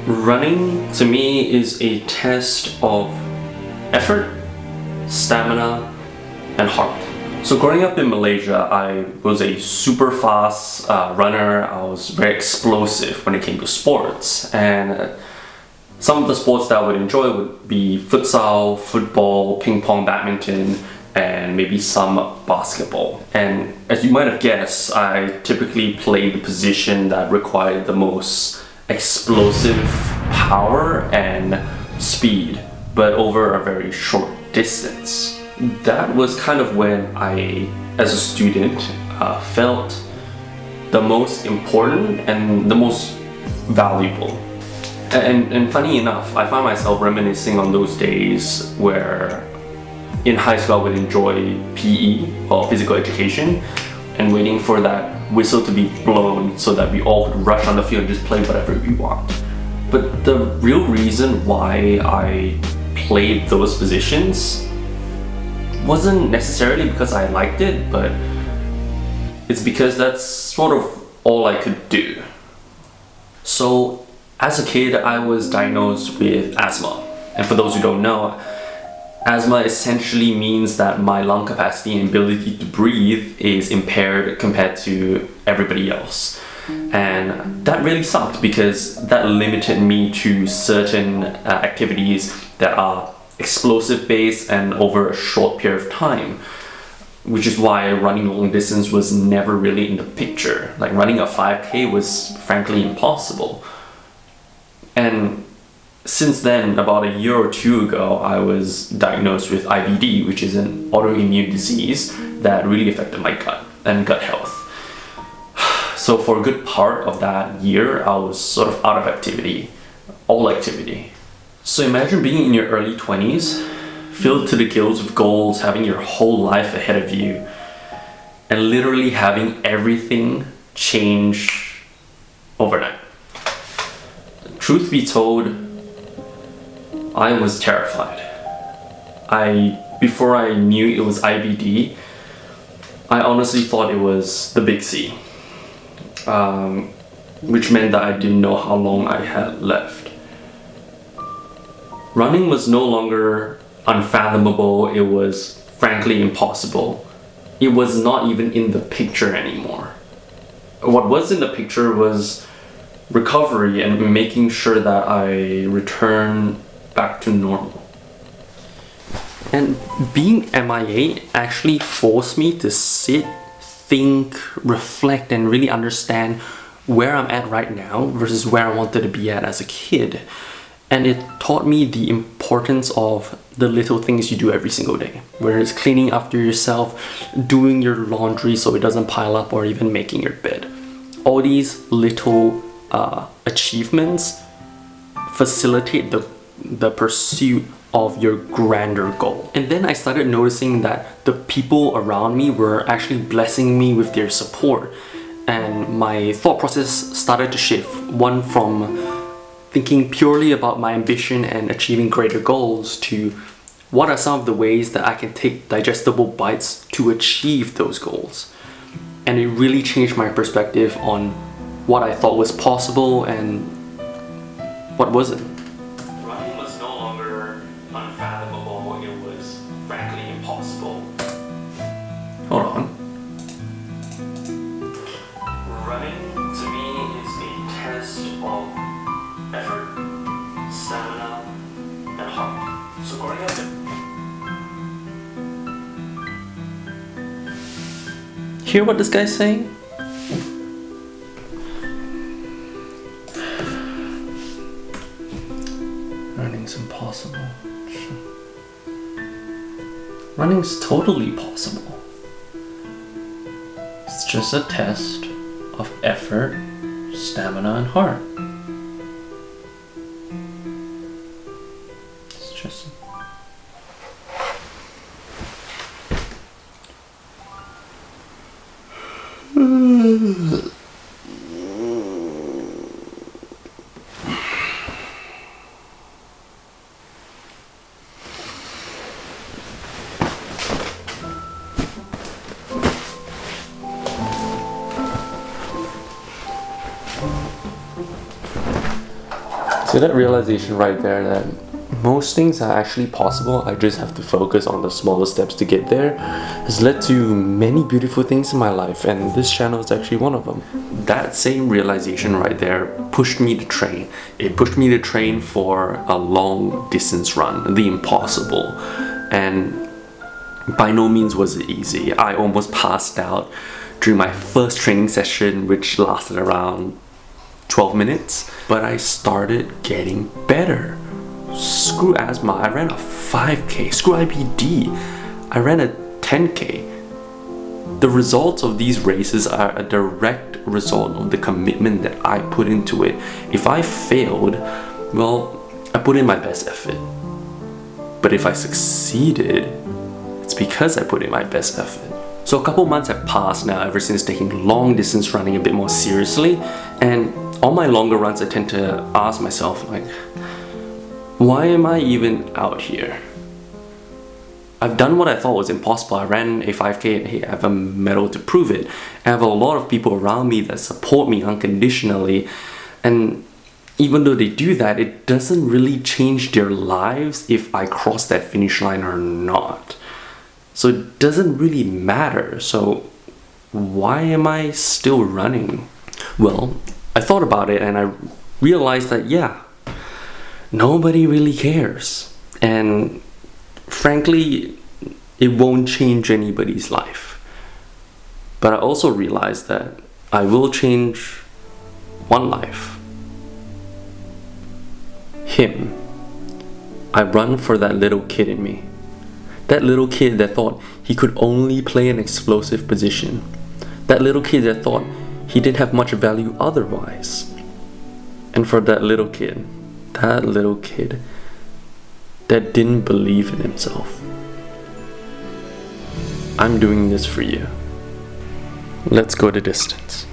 Running to me is a test of effort, stamina, and heart. So growing up in Malaysia, I was a super fast runner. I was very explosive when it came to sports, and some of the sports that I would enjoy would be futsal, football, ping pong, badminton, and maybe some basketball. And as you might have guessed, I typically played the position that required the most explosive power and speed, but over a very short distance. That was kind of when I, as a student, felt the most important and the most valuable. And funny enough, I find myself reminiscing on those days where in high school I would enjoy PE, or physical education, and waiting for that whistle to be blown so that we all could rush on the field and just play whatever we want. But the real reason why I played those positions wasn't necessarily because I liked it, but it's because that's sort of all I could do. So as a kid, I was diagnosed with asthma. And for those who don't know, asthma essentially means that my lung capacity and ability to breathe is impaired compared to everybody else. And that really sucked because that limited me to certain activities that are explosive based and over a short period of time, which is why running long distance was never really in the picture. Like running a 5K was frankly impossible. And since then, about a year or two ago, I was diagnosed with IBD, which is an autoimmune disease that really affected my gut and gut health. So for a good part of that year, I was sort of out of activity, all activity. So imagine being in your early 20s, filled to the gills with goals, having your whole life ahead of you, and literally having everything change overnight. Truth be told, I was terrified. Before I knew it was IBD, I honestly thought it was the big C, which meant that I didn't know how long I had left. Running was no longer unfathomable, it was frankly impossible. It was not even in the picture anymore. What was in the picture was recovery and making sure that I return back to normal. And being MIA actually forced me to sit, think, reflect, and really understand where I'm at right now versus where I wanted to be at as a kid. And it taught me the importance of the little things you do every single day, whether it's cleaning after yourself, doing your laundry so it doesn't pile up, or even making your bed. All these little achievements facilitate the pursuit of your grander goal. And then I started noticing that the people around me were actually blessing me with their support, and my thought process started to shift, one from thinking purely about my ambition and achieving greater goals to what are some of the ways that I can take digestible bites to achieve those goals. And it really changed my perspective on what I thought was possible and what wasn't. Running was no longer unfathomable, it was frankly impossible. Hold on. Running to me is a test of effort, stamina, and heart. So growing up hear what this guy's saying? Running's impossible. Running's totally possible. It's just a test of effort, stamina, and heart. It's just... So that realization right there that most things are actually possible, I just have to focus on the smaller steps to get there, has led to many beautiful things in my life, and this channel is actually one of them. That same realization right there pushed me to train. It pushed me to train for a long distance run, the impossible. And by no means was it easy. I almost passed out during my first training session, which lasted around 12 minutes, but I started getting better. Screw asthma, I ran a 5K. Screw IBD, I ran a 10K. The results of these races are a direct result of the commitment that I put into it. If I failed, well, I put in my best effort. But if I succeeded, it's because I put in my best effort. So a couple months have passed now ever since taking long distance running a bit more seriously, and on my longer runs I tend to ask myself, like, why am I even out here? I've done what I thought was impossible. I ran a 5K and hey, I have a medal to prove it. I have a lot of people around me that support me unconditionally, and even though they do that, it doesn't really change their lives if I cross that finish line or not. So it doesn't really matter. So why am I still running? Well, I thought about it and I realized that, yeah, nobody really cares. And frankly, it won't change anybody's life. But I also realized that I will change one life. Him. I run for that little kid in me. That little kid that thought he could only play an explosive position. That little kid that thought he didn't have much value otherwise. And for that little kid that didn't believe in himself. I'm doing this for you. Let's go the distance.